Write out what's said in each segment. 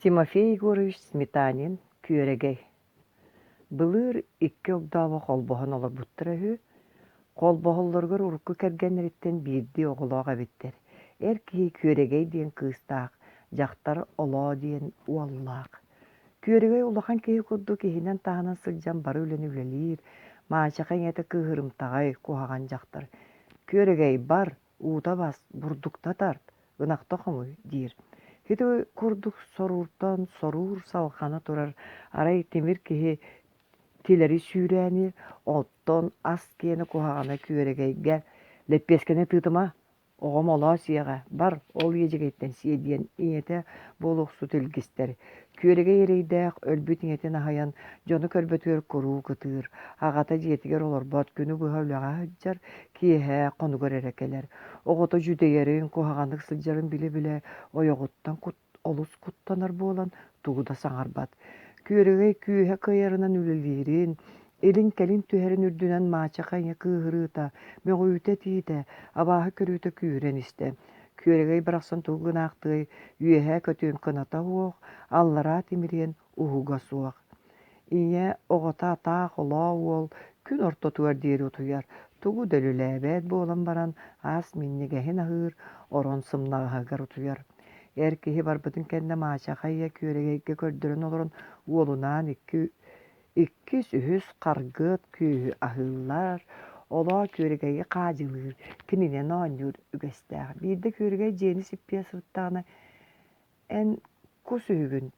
Тимофей Егорович Сметанин күөрегей. Былыр икки огдаабы холбоһон олорбуттара үһү, холбоһоллоргор урукку кэргэннириттэн биирди оҕолоох эбиттэр. Эр киһи күөрегей диэн кыыстаах, дьахтар олоо диэн уоллаах. Күөрегей улахан киһи курду киһинэн таһынан сылдьан бары үлэн үлэлиир, маачаха эҥэтэ кыыһырымтаҕай куһаҕан дьахтар. Күөрегей бар, уута бас, бурдукта тарт, ынахтах омуй диир. Хити курдук сорууртан соруур салханы турар, арай тимир киһи тилэри сүүрээнир, оттон ас киэни куһаҕана күөрэгэйгэ лэппиэскэни тыытыма, оҕом олоо сиэҕэ, бар ол иэдьигэйттэн сиэ диэн иҥэтэ буолуохсут илгистэр. Күөрэгэй эрэйдээх өлбүт иҥэтин аһайан дьону көрбөтүөр куруу кытыыр, аҕата дьиэтигэр олорбот күнү быһа үлэҕэ сылдьар, киэһэ хонугар эрэ-кэлэр. Оҕото жүдэйэрин куһаҕаннык сылдьарын били-билэ ойоҕуттан олус куттанар буолан тугу да саҥарбат. Күөрэгэй күүһэ кыайарынан үлэлиирин, илин кэлин түһэрин үрдүнэн маачаха иҥэ кыыһырыыта, мөҕүүтэ тиитэ, абааһы көрүүтэ күүрэн истэ. Күөрэгэй барахсан тугу гынаахтыай, үөһэ көтүөн кыната уох, аллара тимириэн уһуга суох. Иҥэ оҕото атаах олоо уол күн ортотугар диэри утуйар, тугу дөлүлээбэт буолан баран аас минньигэһин аһыыр орон сымнаҕаһыгар утуйар. Эр киһи барбытын кэннэ маачаха ийэ күөрэгэйгэ көрдөрөн олорон уолунаан иккис үһүс харгыат күүһү аһыыллар, олоо күөрэгэйи хаадьылыыр, кининэн оонньуур үгэстээх. Биирдэ күөрэгэй дьиэни сиппиэ сыбыттаҕына эн кус үһүгүн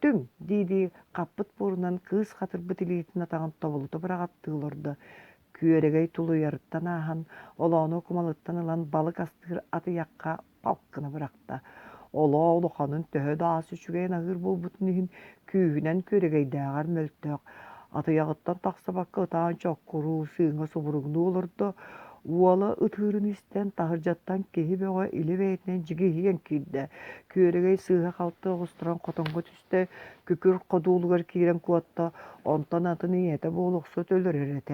түң диидии хаппыт буурунан кыыс хатырбыт илиитин атаҕын тобулута быраҕаттыылордо. Күөрэгэй тулуйарыттан ааһан, олоону кумалыттан ылан балык астыыр атыйахха палккына бырахта. Олоо улаханын төһө даас үчүгэйэн аһыыр буолбутун иһин күүһүнэн күөрэгэйдээҕэр мөлтөөх. Атыйаҕыттан тахсабакка ытаан чоккуруу, сыыҥа субуругнуу олордо, уола ытыырын истэн таһырдьаттан киһи бөҕө или бэйэтинэн дьиги киирдэ. Күөрэгэй сыыһа халты оҕустуран хотоҥго түстэ күкүр ходуулугар киирэн куотто, онтон атын ийэтэ буолуохсут өлөрөр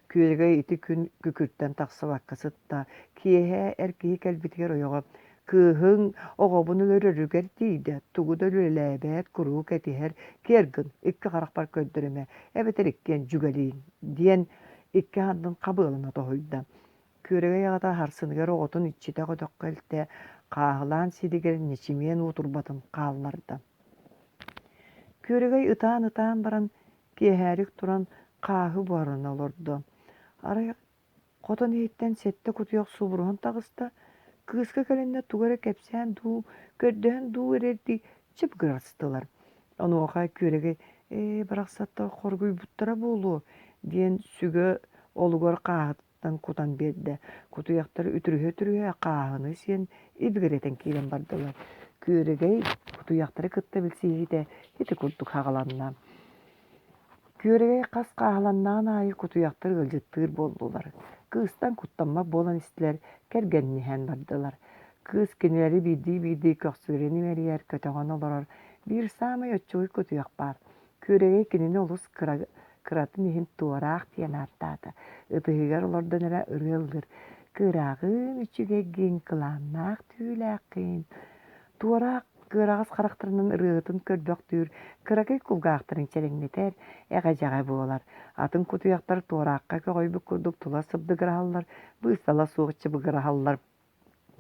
Күөрэгэй ити күн күкүртэн тахсабакка сытта, киэһэ эр киһи кэлбитигэр ойоҕо кыыһыҥ оҕобун өлөрөрүгэр диидэ, тугу да үлэлээбэт куруу кэтиһэр киэргын икки харахпар көрдөрөмэ, эбэтэр иккиэн жүгэлииҥ диэн икки ханнын хабыалана тоһуйда. Күөрэгэй аҕата харсыныгар оҕотун иччитэ хотоххо элтэ кааһылаан сиригэр ничимиэн уутурбатын хаалларда. Күөрэгэй ытаан баран киэһээрик туран хааһы буоран олордо. Арай хотон иһиттэн сэтте кутуйах субуруһун тагыста, кыыска кэлэннэ тугара кэпсээн дуу, көрдөһөн дуу эрэрди чыпгырастылар. Онуоха күөрэгэй барахсатта хоргуйбуттара буолуо диэн сүгө олугор кааһыттан кутан биэрдэ. Кутуйахтар үтүрүһө кааһыны сиэн ибигэрэтэн киирэн бардылар. Күөрэгэй кутуйахтары кытта билсиһиитэ ити курдук хаҕаланна. Күөрэгэй хас кааһаланнаан аайы кутуйахтар ылдьыттыыр буоллулар. Кыыстан куттаммак буолан истилэр кэргэнниһэн бардылар. Кыыс кинилэри биирдии көхсүгэрин имэрийэр көтөҕөн олорор биир саамай оччугуй кутуйах баар. Күөрэгэй кинини олус кыратын иһин туораах тиэн ааттаата. Ытыһыгар олордон эрэ ырыаллыр. Кыырааҕын үчүгэйгин кылааннаах түүлээххин. Туораах кыырағас харахтарынан ырыытын көрдөх түүр кыракай кулгаахтарын челеңнетер эҕэдьэҕэ буолар. Атын кутуйахтар туораахха көҕөйбүк курдук тула сыбдыгыраһаллар, быыстала суохчы быгыраһаллар.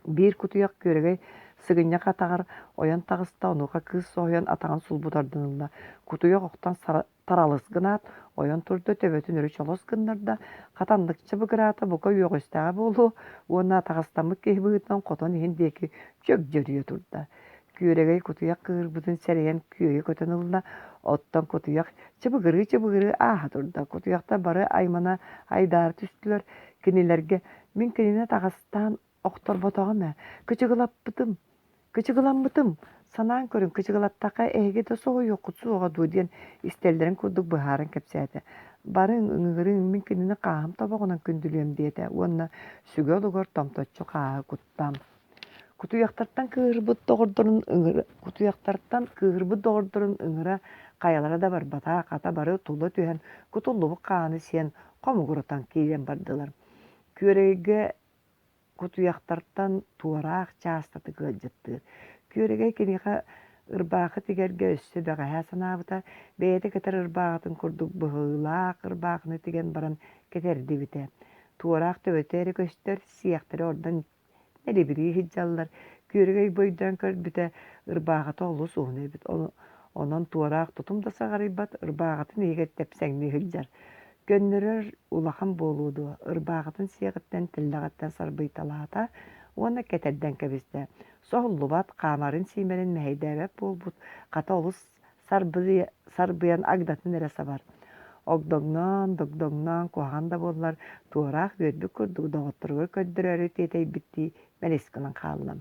Биир кутуйах күөрэгэй сыгынньах атаҕар ойон таҕыста онуоха кыыс соһуйан атаҕын сулбутардынылла. Кутуйах охтан таралыс гынаат, ойон турда төбөтүн өрү чолос гыннарда хатанныкчы быгыраата бука үөҕүстээҕэ буолуо, уонна таҕыстаммык киһи быһыытынан хотон иһин диэки дьөгдьөрүө турда. Күөрэгэй кутуйах кыырбытын сэрэйэн күөйэ көтөн ылла, оттон кутуйах чыбыгырыы ааһа турда. Кутуйахта бары аймана айдаар түстүлэр кинилэргэ мин кинини таҕыстаан охторботоҕум кычыгыламмытым, санаан көрүн кычыгылаттака эһиги да соһуйуоххут суоҕа дуу диэн истэллэрин курдук быһааран кэпсээтэ. Барыҥ ыҥыгырыҥ мин кинини кааһым тобоҕунан күндүлүөм диэтэ, уонна сүгө олугор томточчу кааһы куттаам. Кутуйахтардан кыыһырбыт доҕордорун ыҥыра хайалара да барбата, хата бары тула түһэн кутуллубут хааны сиэн хомугурутан киирэн бардылар. Күөрэгейгэ кутуйахтартан туораах чаастаты кыалдьыттыыр. Күөрэгэй киниэхэ Irbaqı tigerge össü bäğe sanabıta beýete keter irbaqytyň kurduk bıhylak irbaqyny tigen baran keterdi bite. Tuğrak töbeteri göster siýahtary ordan nere biri hijjallar. Küregey boýdan kör bite irbaqata olu suwny bit. Onon tuğrak tutum da sagaribat irbaqaty neget tepseňni hijjar. Gönnerer ulahan boludu. Irbaqatyn siýagatdan tillagatta sarbytalata ona keterden kebiste. Sohullubat qamarın simenin meheydebep bolbut. Qata olus sarbyyan agdatyn neresi var. Dogdognan kohanda bollar. Tuğrak verdi kurdu dogotturga köddüreri tetey bitti. Meleskinin qallam.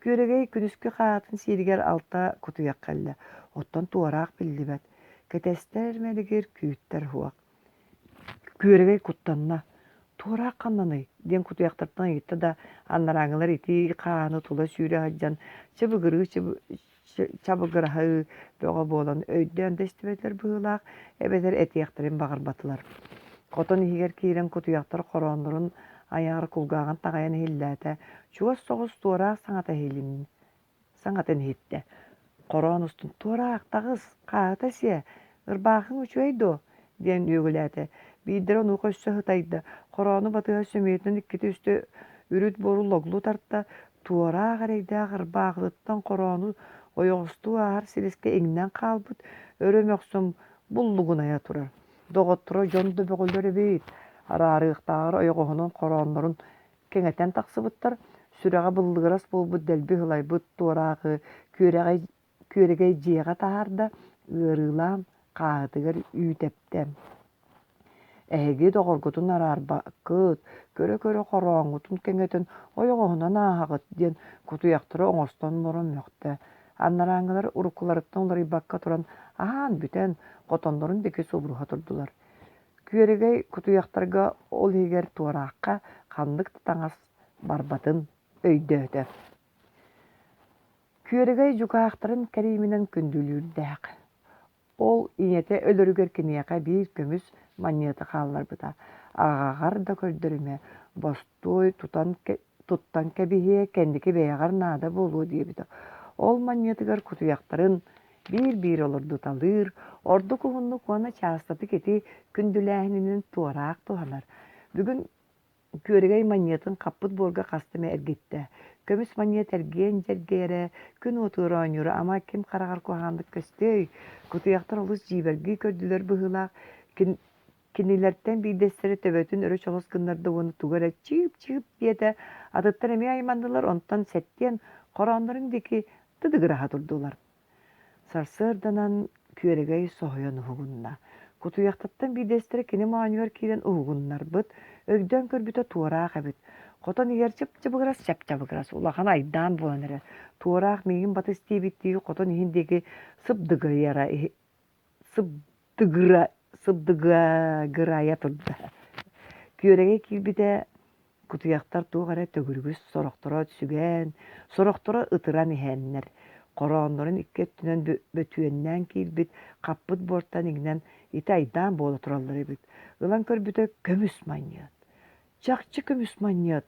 Küregey künüskü qaatın sirger alta kutuyak qalli. Ottan tuğrak billibet. Ketester medigir küyütter huak. Küregey kuttanna. Tuğrak kannanay. Den kutuyaktartan yitti da annarangylar iti qaanı tula sürü hajjan. Çabıgırahı boğa bolan öydden destibetler bığılaq. Ebeler etiyaktarın bağır batılar. Koton ihiger kiren kutuyaktar koronurun ayağır kulgağın tağayan hillete. Çuwas soğuz tuğrak saňata hilin. Saňatyn hitte. Koron ustun tuğrak tağız qaata siye. Irbaqyň üçüýdo diyen ögülete. Bidir onu köşse hıtaydı. Koronu batığa sömeyetinin ikkiti üstü ürüt boru loglu tartta. Tuğra garayda irbaqytdan koronu oyoğustu ağır siliske eňden kalbıt. Örömöksüm bullugunaya turar. Dogottura jondu bögülleri beyit. Ararıqtağır oyoğunun koronların keňeten taksıbıttar. Süraga bıldıgıras bolbut delbi hılaybıt tuğrağı küregey jiýaga taharda ýyrylam qaýdygar üýtepde. Ägi dogorgutun ararbakyt, köre koroňgutun keňeten oýoğundan ahagyt diýen kutuýaktyry oňoston morum ýokdy. Annaraňylar urukularypdan rybakka turan ahan büten gotonlaryň deki sobruha turdular. Küregey kutuýaktarga ol higer tuğrakka kandyk taňas barbatyn öýdöde. Küregey jukaktaryn keriminen kündülürdäk. Ol iňete ölürüger kiniyaka bir kömüs manyata qallar bıta. Ağagar da köldürüme bostoy tuttan kebihe kendiki beýagar nada bolu diye bita. Ol manyatygar kutuýaktaryn bir olurdu talyr. Ordu kuhunnu kona çastaty keti kündülähininin tuğrak tuhalar. Bugün Küregey manyatyn kapyt bolga kastymy ergitde. Kömüs manyat ergen jergere gün oturan ýüri ama kim karagar kohandyk köstey. Kutuýaktar olus jibergi kördüler bıhylak. Kinilerden bir desteri töbötün örü çolos gınlarda onu tugara çip diýete adyttan emi aýmandylar. Ondan setdiýen koranlaryň deki tıdıgıraha turdular. Sarsırdanan Küregey sohyan uhugunna. Kutuýaktatdan bir desteri kini maňýor kiren uhugunlar byt. Ögden körbüte tuğrak ebit. Koton iger çapçabıgras. Ulahan aydan bolanere. Tuğrak meyin batı istey bittiği koton ihindeki sıbdıgıraya turdu. Küregey kilbide kutuýaktar tuğara tögürgüs soroktora sügen, soroktora ıtıran ihenler. Koronların ikketinen bötüenden kilbit kapıt borttan ignen iti aydan bola turallar ebit. Ilan körbüte kömüs manyat. Çakçı kömüs manyat.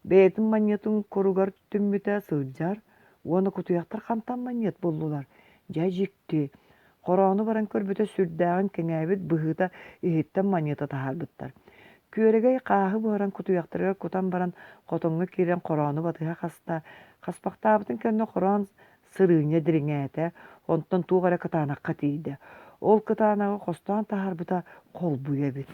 Beytin manyatın korugar tümmüte sığırcar. Onu kutuýaktar kantan manyat bollular. Jajikti. Koronu baran körbüte sürdäğin keňäbit bıhıta ihitten manyata taharbyttar. Küregey qahy baran kutuýaktarga kutan baran kotoňa kiren koronu batyha hasta. Kaspaktabıtın kenne koron sırıňa diriňäte. Ondan tuğara katanakka tiýdi. Ol katanaga kostan taharbyta kolbuýa bit.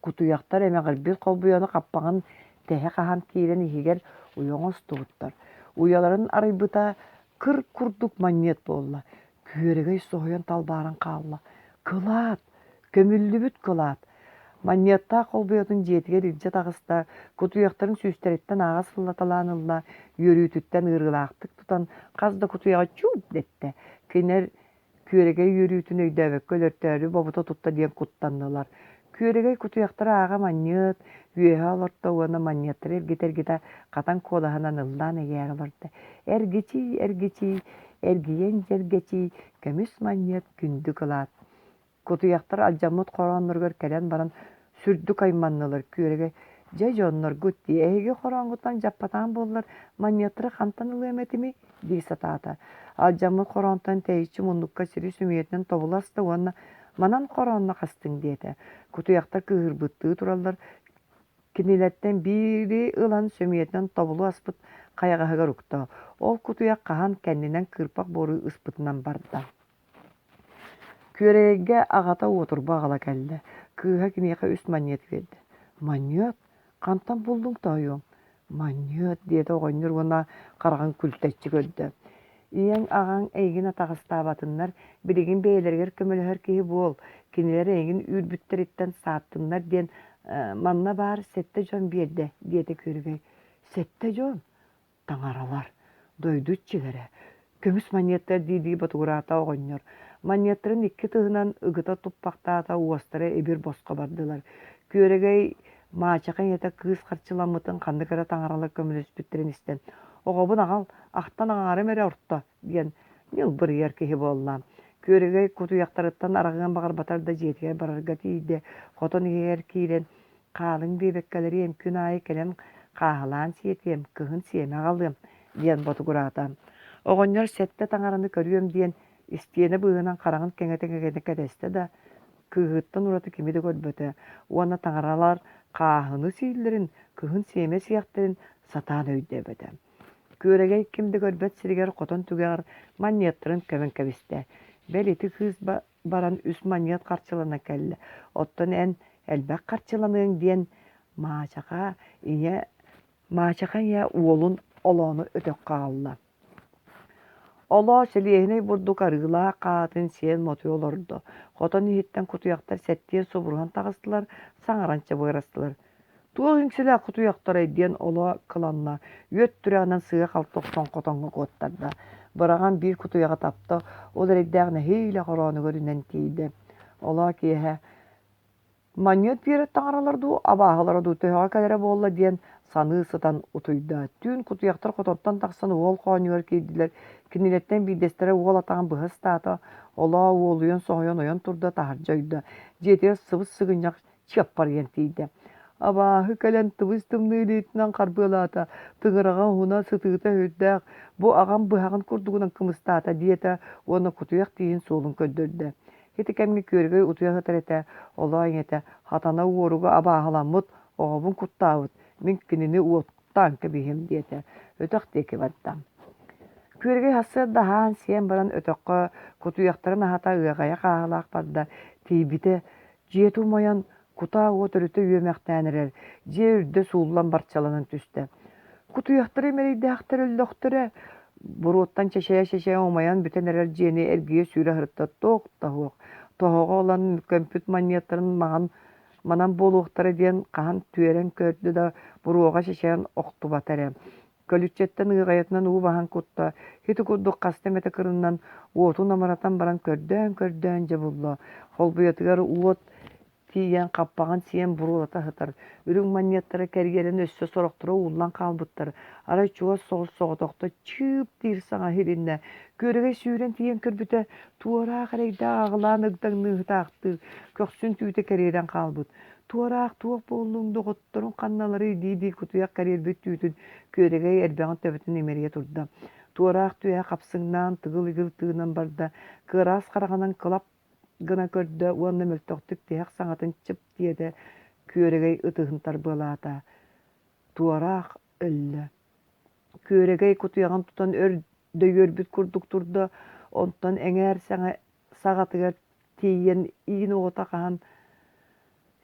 Kutuýaktar emeğil bir kolbuýany kappagan tehe kahan kiren ihiger uyoňos tuttar. Uyaların araybyta kır kurduk manyet bolla. Küregey sohyan talbaran qalla. Kılat, kömüllübüt kılat. Manyetta kolbuýanyň jetiger ilje tagysta kutuýaktaryň süsteretden ağa syllatalaanylla ýörütütten ırgylaktyk tutan gazda kutuýaga çup detdi. Kener Küregey ýörütün öýdäbek gölörtäri bobuta tutta diýen kuttandylar. Küregey kutuýaktara ağa manyet, üýe alarta ona manyetter ergiter katan kodahanan ıldan eger alarta. Ergiyen jergeci, kömüs manyet gündü kılat. Kutuýaktar aljamut koranlyrgar kelen baran sürdük aýmanlylar. Küregey Жа жоннор гутти эһиги хороңгутан жаппатаан боллар маньяттыры хантан ылыэметими дии сатаата. Ал жаммыт хоронтан тэйиччи муннукка сири сүмиэтинен тобуласта уонна манан хоронна хастың диэте. Кутуяктар кыһырбыттыы тураллар кинилэттен бири ылан сөмиэтинен тобулу аспыт каягаһыгар укта. Ол кутуяк каһан кэннинен кырпак бору ыспытынан барда. Күөрээге агата уотурба агала кэллэ. Кыыһа киниэхэ үс маньят биэрдэ. Маньят? Кантан булдуң тойуом? Маньят диэте оҕонньор уона караҕын күлтэччи көрдө. Ийэң аҕаң эйигин атаҕыстаабатыннар, билигин бэйэлэригэр көмөлөһөр киһи буол, кинилэр эйигин үүрбүттэріттэн сааттыннар диэн манна баар сетте дьон биэрдэ диэте күөрүгэй. Сетте дьон? Таҥаралар, дойдуччигэрэ. Көмүс маньяттар диидии батугураата оҕонньор. Маньяттарын икки тыһынан ыгыта туппактаата уостара эбир боско бардылар. Күөрэгэй маачакын ете кыыс харчыламмытын ханныгара таҥарала көмөлөспүттерин истен. Оҕобун аҕал ахтан аҥаарым эрэ орто диэн ньылбырыйар киһи буоллаам. Күөрэгэй кутуяктарыттан арағыган баҕарбатар да дьиэтигэр барарга тиийдэ хотон иһигэр киирен хаалыҥ биэбэккэлэри эмкүн аайы кэлэн хаалаан сиэтиэм кыһын сиэмэ аҕалыам диэн ботугураатаам. Оҕонньор сетте таҥараны көрүөм диэн истиэне быһынан хараҕын кэҥэтэ кэтэстэ да кыыһыттан ураты кими да көрбөтө. Уонна таҥаралар кааһыны сииллэрин кыһын сиэмэ сиэхтэрин сатаан өйдөбөтө. Күөрэгэй кимди көрбөт сиригэр хотон түгээр маньяттарын көмөн кэбистэ. Бэл ити кыыс баран үс маньят харчылана кэллэ. Оттон эн элбэх харчыланыың диэн маачака ия уолун олоону өтөк каалла. Олоо силиэһинэй бурдук арыылаа хаатын сиэн мотуй олордо. Хотон иһиттэн кутуяктар сэттиэн собуруһан таҕыстылар, саҥаранча быарастылар. Туох иҥсилээ кутуяктарай диэн олоо кыланна, үөт түрэҕинэн сыа халтохтон хотоҥҥо куоттарда. Быраҕан биир кутуяҕа тапта, ол эрэйдээҕинэ хейлэ хороонугар үнэн тиийдэ. Олоо киэһэ маньят биэрэ таҥаралар дуу, абааһылара дуу төһөҕө кэлэрэ буолла диэн саныы сытан утуйда. Түүн кутуяктар хототтон тахсан уол хоонугар киирдилэр, кинилэттэн биидэстерэ уол атаҕын быһас таата, олоо уолуйан соһуйан ойон турда таһардьойда. Дьиэтигэр сыбыс сыгынньах чыаппарыйан тиийдэ. Абааһы кэлэн тыбыс тымныы илиитинэн харбыалаата, тыҥыраҕа уһуна сытыыта өйдөөх, бу аҕам быһаҕын курдугунан кымыстаата диэtä уонна кутуях тиийин суолун көддөрдө. Хити кэмҥи күөрүгэй утуйах этэрэтэ, олоо иҥэтэ хатана уоруга абааһыламмыт, оҕобун куттаабыт, мин кинини уоттаан кэбиһим диэtä, өтөх диэки бардам. Күөрүгэй хассыа даһаан сиэн баран өтөккө кутуяктарын аһата ыаҕайа кааһылаах барда, тиибите дьиэ туумайан кутаа уот өрүтө үөмэхтээнэрэр, дьиэ үрдө сууллан барчаланан түстэ. Кутуяктары мэридэхтэр өллөхтөрэ, буруоттан чэчэйэ омайан бүтэн эрэр дьиэни эргиэ сүүрэ хырытта тоох таһуох. Тоһоҕо olan көмпүт маньяттарын манан буолуохтара диэн хаһан түөрэн көрдү да буруоҕа чэчэйэн охтубатарэ. Көлүччэттэн ыаҕайатынан уу баһан кутта, хити курдук хастам этэ кырыннан уотун амаратан баран көрдөөн дьэ булла. Холбуйатыгар уот тиийэн хаппаҕын сиэн буруолата хытар. Үрүҥ маньяттара кэргиэрэн өссө сорохторо ууллан хаалбыттар. Арай чуос соҕус соҕотохто чыып диир саҥа хириннэ. Күөрүгэй сүүрэн тиийэн көрбүтэ туораах эрэйдээх аҕылаан ыгдаң ныыһытаахтыы, көхсүн түүтэ кэриэрэн хаалбыт. Туораах туох буоллуҥ доҕотторун ханналары дии кутуяк кэриэрбит түүтүн күөрүгэй эрбэҕин төбөтүн имэрийэ турда. Туораах түэ хапсыҥнаан тыгыл игыл тыынан барда, кыараас хараҕынан кылап гына көрдө уонна мөлтөхтүк тиэх саҥатын чып диэтэ күөрүгэй ытыһын тарбыалаата. Туораах өллө. Күөрүгэй кутуяҕын тутан дөйүөрбүт курдук турда, онтон эҥээр саҕатыгар тиийэн иин уота хаһан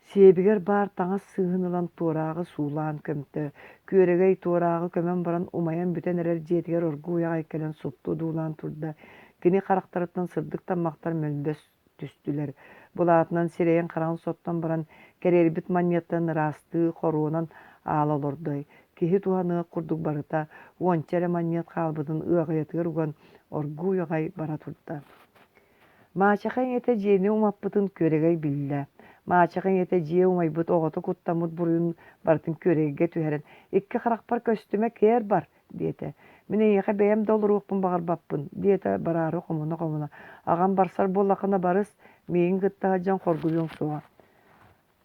сиэбигэр баар таҥас сыыһын ылан туорааҕы суулаан көмтө. Күөрүгэй туорааҕы көмөн баран умайан бүтэн эрэр дьиэтигэр оргууяҕай кэлэн суттуу дуулаан турда. Кини харахтарыттан сырдык таммахтар мөлбөс түстүлэр. Булаатынан сирэйэн хараҕын соттон баран кэриэрбит маньяттан ыраастыы хоруунан аалолордой. Киһи туһаныа курдук барыта, уонча маньят хаалбытын ыаҕайатыгар уган оргууяҕай бара турда. Маачахаң эте дьиэни умаппытын күөрэгэй биллэ. Маачахаң эте дьиэ умайбыт оҕото куттаммыт буруйун бартын күөрэгге түһэрэн. Икки харахпар көстүмэ кээр бар, диэте. Мен эйэхэ бэйэм долларуохпун баҕарбаппын, диэте бараары хомуна. Аҕам барсар буоллаххына барыс, миигин кыттаһа дьон хоргуйуҥ суоҕа.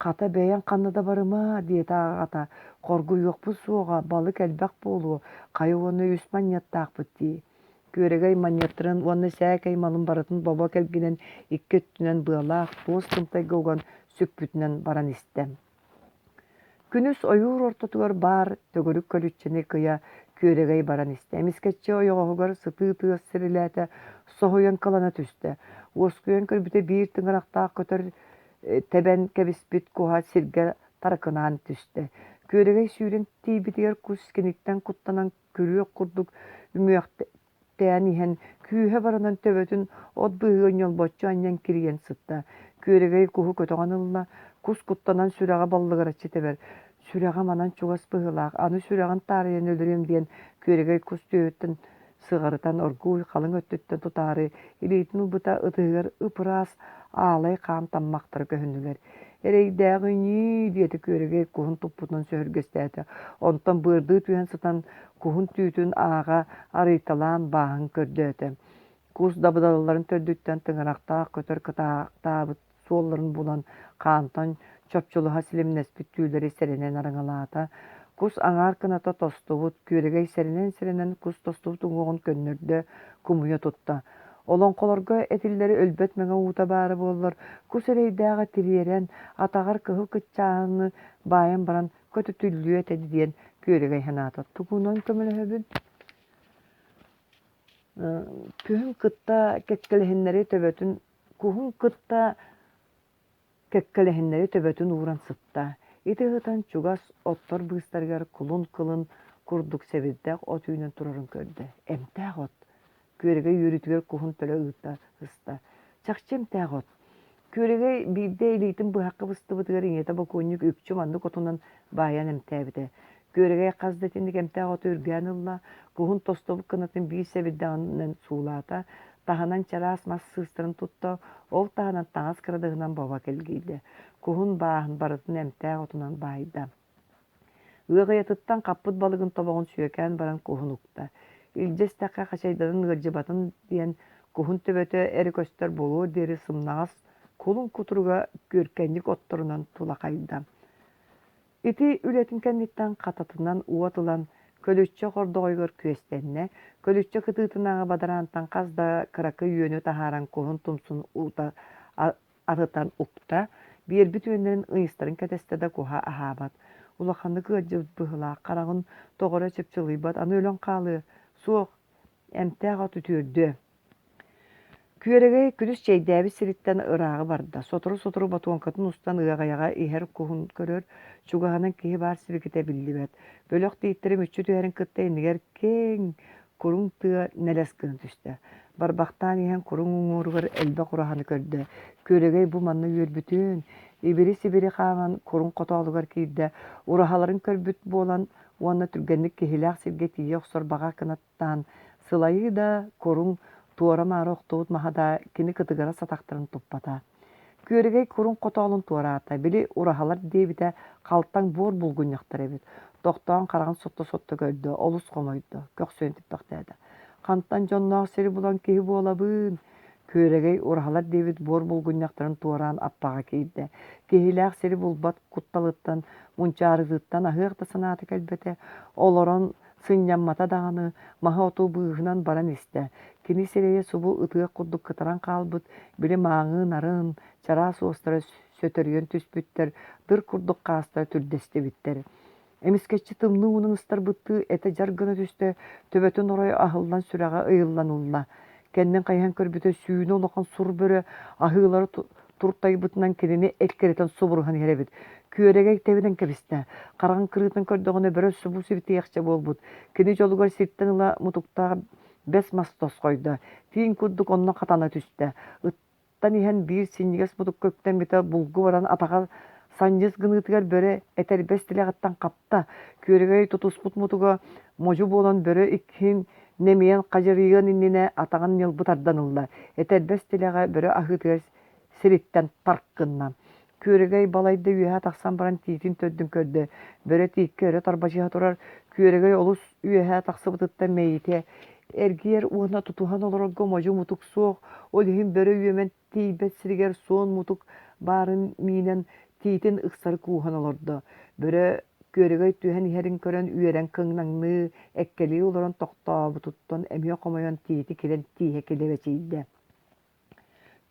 Kata beyan kanada barıma diye ata korgu yok bu soğuğa balık elbek bolu kayı onu üst manyattaq bitti. Köregey manyattırın onu sääkey malın baratın baba kelginen iki öttünen bığalaq boz kımtay gogan sükbütünen baran istem. Günüs oyur ortatıgar bar tögörük kölüççeni kıya köregey baran istem. İsketçe oyoğugar sıtı tığ sirilete soğuyan kalana tüste. Oskuyan körbüte bir tıngıraqtaq kötör teben kebispit kuha sirge tarakınan tüste. Köregey sүйрен tiibitiger kus kenikten kuttanan kürüyök kurduk ümüyakteyen ihan kүйhe baranan töbötün od bıhığın yolbotçu anyan kiriyen sıtta. Köregey kuhu kötoğanılla kus kuttanan sürağa ballıgar açı teber. Sürağa manan çugas bıhılaq. Anı sürağın tariyen ölürüm diyen köregey kus tüyötten sığarıtan orguy kalın öttütten tutarı. İlitin ubıta ıtığır ıpıras ağlay qam tammaqtır köhünüler. Ereydäğini diýeti köregey kuhun tuppudan söhürgestäti. Ondan bırdığı tüyen sıtan kuhun tüytün ağa arıytalan bağın kördöti. Kus dabıdalıların tördükten tıngıraqta kötör kıtaqtabıt solların bulan kantan çöpçülü hasilim nespit tüyleri serenen arıngalaata. Kus aňar kınata tostubut köregey serenen kus tostubut uňuğun könnürde kumuya tutta. Olan kolarga etilleri ölbetmege uta bari bollar. Kus ereydäge tirieren atagar kıhıl kıççağını bayan baran kötü tüllüğü etedi diyen köregey hanata. Tugunan kömülehebin kühün kıtta kekkelehinleri töbötün kuhun kıtta kekkelehinleri töbötün uğran sıtta. Iti hıtan çugas ottor bııstargar kulun kılın kurduk sebiddäk ot üýünen turarın körde. Emtäk ot. Köregey yürütüger kuhun töle ıta hısta. Çakçı emtäk ot. Köregey birde elitin bu hakkı bıstı bıtıgar iňete bokunyuk üpçü mandık otundan bayan emtäbide. Köregey qazdetindik emtäk ot ürgän ılla kuhun tostobuk kınatın bir sebiddaňynyň suulata tahanan çaras mas sığıstırın tuttu. Ol tahanan taňas kıradığынан baba kelgiydi. Kuhun baahın baratın emtäk otunan bayda. Ýatyttan kappıt balygyn toboğun süýeken baran kuhun ukta. İljes täke haçaýdaryň gyrjybatyn diýen kuhun töbötö eri köster bolur deri sımnagas kulun kuturga görkenlik ottorunan tulakayda. Iti ületin kennitten katatından uwatılan kölüççe hordogoygor küestenne, kölüççe kıtıtınağı badarantan kazda kırakı yönü taharan kuhun tumsun uta arıtan ukta, bir bütünlerin ıyısların ketestede kuha ahabat. Ulakanlı gıcı bıhıla, karağın toğura çöpçılıybat, anı ölen kalı, soğuk, emtäğa tütürdü. Köregey küdüs çeýdäbi siritten ırağı barda. Soturu batuankatın ustan ıgayaga iher kuhun körör, çugahanan kihi bar sibikite billibet. Bölök diýittirim üçü tüherin kıtta iniger keň kurun tığa neles kını tüste. Barbaktan ihan kurun uňurgar elbe kurahany körde. Köregey bu manna ýörbütün, ibiri sibiri qaman kurun qotalıgar kiýde. Urahaların körbüt bolan uanna türgenlik kihiläq sirge tiýe oksor baga kınattan sılayı da kurun tuora mara oktuğut mahada kini kıtıgara sataktarın tuppata. Köregey kurun qotoğulun tuarata, bili urahalar debite kaltan bor bulgun yaktar ebit. Doktoğun karağın sotta gördü, olus komoydu, kök söntip baktaydı. Kantan jonnağ seri bulan kehi bu olabın. Köregey urahalar debit bor bulgun yaktarın tuaran appağa keydi. Kehiläq seri bulbat kuttalıttan, munçarızıttan ahıqta sanatı kelbete, oloron sınyanmata dağını, maha otu bığınan baran iste. Kini sereye subu ıtığa kudduk kıtaran kalbıt, bile mağı narın, çara soğustara sötörüyen tüspütter, dır kurduk kağıstar türdeste bitter. Emisketçi tımlı unun ıstar bıttı, ete jargını tüste, töbötün oraya ahıllan sürağa ıyıllan ulla. Kendin kayhan körbüte süyünü olakan sur böre, ahıları turtayı bıtından kendini elkereten suburhan herebit. Köregey tebiden kebiste. Karağın kırıtın kördüğüne böre subu sibiti yakça bolbut. Kini jolugar sirtten ıla mutukta bes mastos koydu. Tiyin kudduk onunla katana tüste. Ittan ihan bir sinyiges mutuk kökten bite bulgu varan atağa sanjız gınıtıgar böre eter bes dilegattan kapta. Köregey tutusput mutuga moju bolan böre ikin nemeyen kajırıyan innine atağın yılbı tardanılla. Eter bes dilega böre ahıtıgar siritten tarkkınna. Köregey balayda üyeha taksan baran tiitin töddün kördü. Böre tiikke öre tarbacıha turar. Köregey olus üyeha taksı bıtıtta meyite. Ergiyer uğuna tutuhan olorga moju mutuk soğuk. Olihim böre üyemen tiibet siriger soğun mutuk barın minen tiitin ıksarı kuuhan olurdu. Böre körөгөй tühen iherin körön üyeren kıngnaŋlı ekkeli olaran tokta tuttan emiye komayan tiiti kilen tiihe kelebeciydi.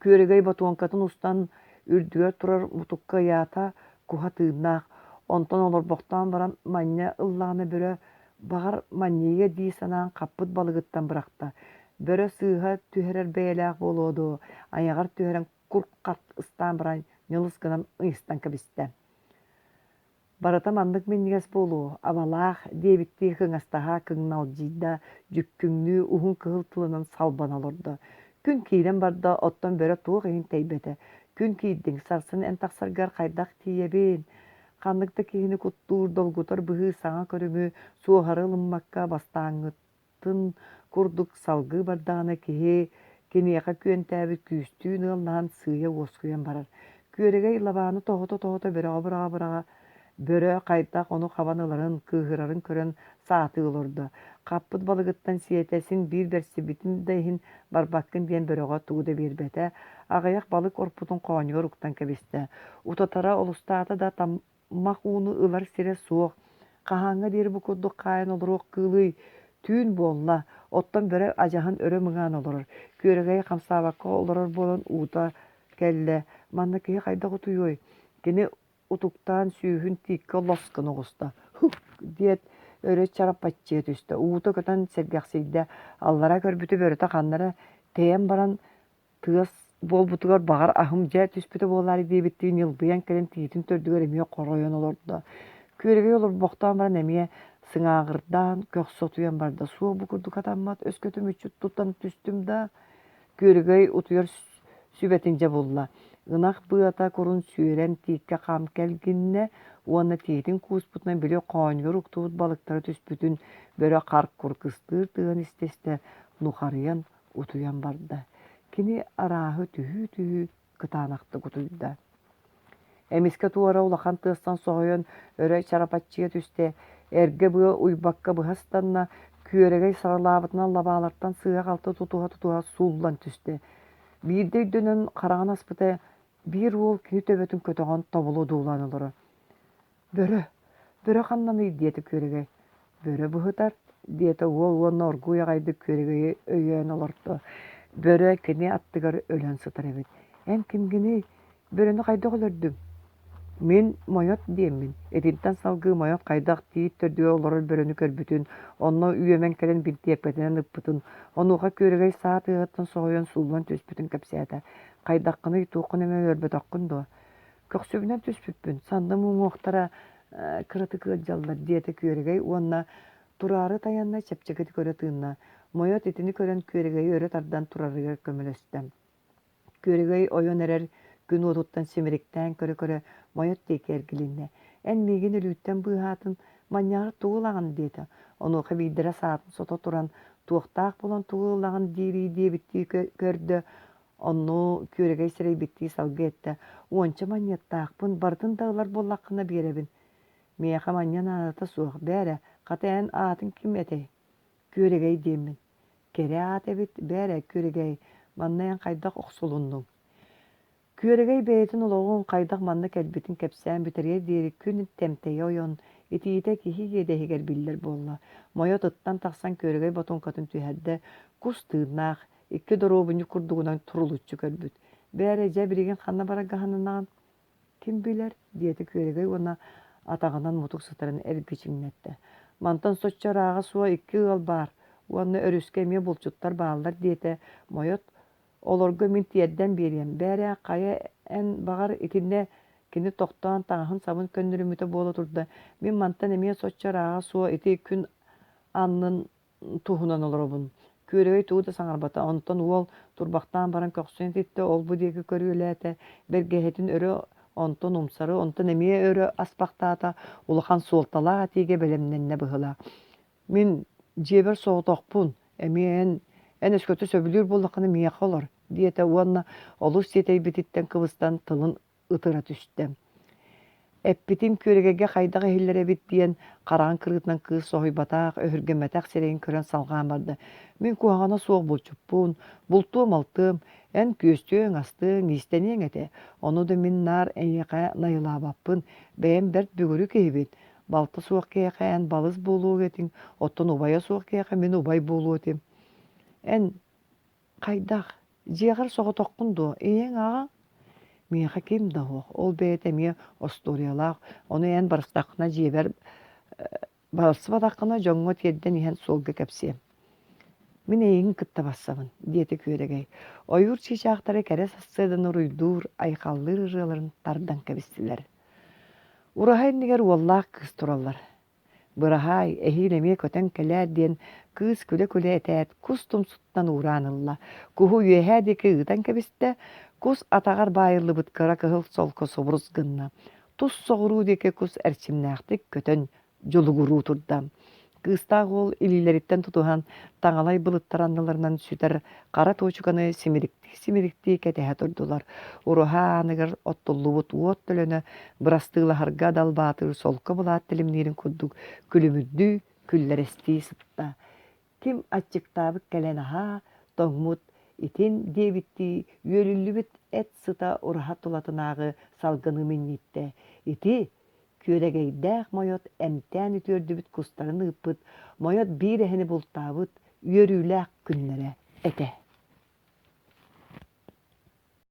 Körөгөй batuankatın ustan ürdüger turar mutukka yata kuha tığınaq. Onton olur boktan baran manya ıllağına böre bağır manyaya di sanağın kappıt balıgıttan bırakta. Böre sığha tüherer beylaq bolodu. Ayagar tüheren kurkat ıstan baran yılız gınan ıystan kabiste. Barata mandık minniges bolu. Avalaq debitti hıŋastaha kıŋnalcıyda jükküŋnü uhun kıhıltılının salban olurdu. Gün kiiren barda ottan böre tuğ ehin teybete. Gün kiiddin sarsın en taksargar kaydaq tiyebin. Kanlıkta kihini kuttur dolgutar bıhı sağa körümü suoharı ılımmakka bastağıtın kurduk salgı bardağına kihi kiniyaka küentəbi küstüğün ılnağın sığıya oskuyan barar. Küörege labanı tohota böre böre kaydaq onu havanıların kıhırarın körön saatı olurdu. Kappıt balıgıttan siyetesin bir bersibitin dehin barbakkın diyen böreğe tuğda bir bete. Ağayak balık orputun koğanıyor uktan kebiste. Utatara olustata da tammaq unu ılar sire soğuk. Kahaŋa deri bu kurduk kayan olur kılıy. Tüün bolla. Ottan böre acahın örö mıgan olur. Küörege kamsabakka olurur bolon uta kelle. Manna kihi kaydaq utuyoy. Kini utuktan sүйүhүн тиикке лоскын оҕуста. Хух диэт өрө чараппаччыа түстэ. Уута көтөн сэргэхсийдэ аллара көрбүтү бөрөтө ханнара тэйэн баран тыас болбутугар багар ахым жа түспүтө буолаары диэбиттиин ылбыян келен тиитин төрдүгөр эмиэ коройон олордо. Күөрүгэй олор бохтоон баран эмиэ сыңаагырдаан көхсотуян барда. Суо букурдук атаммат өскөтүм үчүт туттан түстүм да күөрүгэй утуйар сүбетинже булла. Гынах быата корун сүйрен тиикке қам келгинне, уанна тиитин кууспутнан биле қооньгор уктубут балыктары түспүтүн бөрө қарк куркыстыр тыган истесте нухарыян утуян барда. Кини арааһы түһүү кытаанакты кутуйда. Эмиске туара улахан тыастан соһойон өрө чарапаччыга түсте, эрге быа уйбакка быһастанна күөрегей саралаабытынан лабаалартан сыга қалты тутуха сууллан түсте. Биирде үйдөнөн караҕан аспыта биир уол кини төбөтүн көтөҕөн тобулу дуулан олоро. Бөрө ханнаны диэти күөрегэй. Бөрө быһытар диэти уол уонна оргууй аҕайды күөрегэйи өйөөн олорто. Бөрө кини аттыгар өлөн сытар эбит. Эм кимгини бөрөнү хайдах өлөрдүм. Мен моёт диэммин. Этинтен салгыы моёт хайдах тиит төрдүгө олорор бөрөнү көрбүтүн. Онно үйөмэн келен биртиэппетинен ыппытын. Онуға күөрегэй саат ыгыттан соҕойон суулан түспүтүн кэпсээта. Хайдаххыны итуухун эме өрбөтөххүн дуо. Көхсүбүнэн түспүппүн. Санны муҥуохтара кыраты кыалдьаллар диэти күөрегэй уонна турары таянна чэпчэкэти көрө тыынна. Моёт итини көрөн күөрегэй өрө тардан турарыга көмөлөстөм. Күөрегэй ойон эрер күн уотуттан симириктään көрө моёт тейке эргилинне. Эн миигин үлүүттэн быыһаатын маньяар тугулаган диэти. Онуоха биидэрэ саатын сото туран туохтаах болон тугулаган диэбитти көрдө. Онну күөрегэй сирейбитти салгы этте. Уонча маньяттаахпын бартын дагылар боллаккына биэребин. Миэха маньян аната суох бээрэ катайан аатын ким этей. Күөрегэй диэммин. Кере аат эбит бээрэ күөрегэй маннайан хайдах охсулуннуң. Күөрегэй бэйэтин улоҕуун хайдах манна кэлбитин кэпсээн бүтериэ диэри күн темтейе ойон итиите киһи иэдэһигэр биллэр буолла. Моёт ыттан тахсан күөрегэй ботункатын түһэрдэ кус тыыннаах икки дорообунньу курдугунан турулуччу көрбүт. Бээрэ дьэ бириген ханна барагаһаннаан ким билэр диэти күөрегэй уонна атаҕынан мутук сытарын эргичиҥнэтте. Мантан соччорааҕа суо икки ыал баар. Уонна өрүскэ эмиэ булчуттар бааллар диэте моёт олорго мин тиэрдэн биэриэм. Бээрэ кайа эн багар итинне кини тохтоон таҥаһын сабын көннүрүмүтэ буола турда. Мин мантан эмиэ соччорааҕа суо ити күн аннын туһунан олоробун. Күөрегэй тууда саҥарбата, онтон уол турбахтаан баран көхсүн титте олбу диэки көрүөлээте, бэргэһэтин өрө онтон умсары, онтон эмиэ өрө аспахтаата улахан суолталаах атииге белемненне быһыла. Мин дьиэбэр соҕотохпун, эмиэ эн өскөтө сөбүлүүр буллаххына миэхэ олор, диэте уонна олус сиэтейбититтэн кыбыстан тылын ытыра түстэ. Эппитим күөрегеге хайдаға хиллере бит диэн қараан кырыытынан кыыс соһуйбатаах, өһүргэммэтэх сирэйин көрөн салгаан барды. Мен куһаҕана суох булчуппун, бултуом алтым, эн күөстүөң астыың, истениэң эте. Ону да мин наар эйэхэ найылаабаппын, бэйэм бэрт бүгүрү киһибит. Балта суох киэхэ эн балыс буолуо этиң, оттон убайа суох киэхэ мен убай буолуо этим. Эн хайдах, дьиэҕэр соҕотоххун дуо, ийэң ааҕа? Миэхэ ким да хуох, ол бэйэтэ миэ осториалаах, ону эн барыстаххына дьиэбэр барсыбатаххына дьоҥҥо тиэрдэн иһэн суолга кэпсиэм. Мин эйигин кытта бассабын, диэти күөрэгэй. Ойуур чиичаахтары кэрэ сассыадан уруйдуур, айхаллыыр ырыаларын тардан кэбистилэр. Ураһа иннигэр уоллаах кыыс тураллар. Быраһаай, эһиил эмиэ көтөн кэлээр диэн кыыс күлэ этээт кус тумсуттан уураанылла. Куһу үөһээ диэки ыытан кэбистэ, кус атаҕар баайыллыбыткара кыһыл солко собурус гынна. Тус соҕуруу диэки кус эрчимнээхтик көтөн дьулугуруу турда. Кыыстаах ол илиилэриттэн тутуһан таҥалай былыттаранныларынан сүтэр хара туучуканы симирикти кэтэһэ турдулар. Уруһа аныгар оттуллубут уот төлөнө бырастыылаһарга далбаатыыр солко булаат тилимниирин курдук күлүмүрдүү күллэрэстии сытта. Ким аччыктаабыт кэлэн аһаа тоҥмут итин диэбитти үөлүллүбүт эт сыта ураһа тулатынаагы салгыны миннитте. Ити күөрэгэйдээх мойот эмтээн үтүөрдүбүт кустарын ыыппыт, мойот биир эһини бултаабыт, үөрүүлээх күннэрэ эте.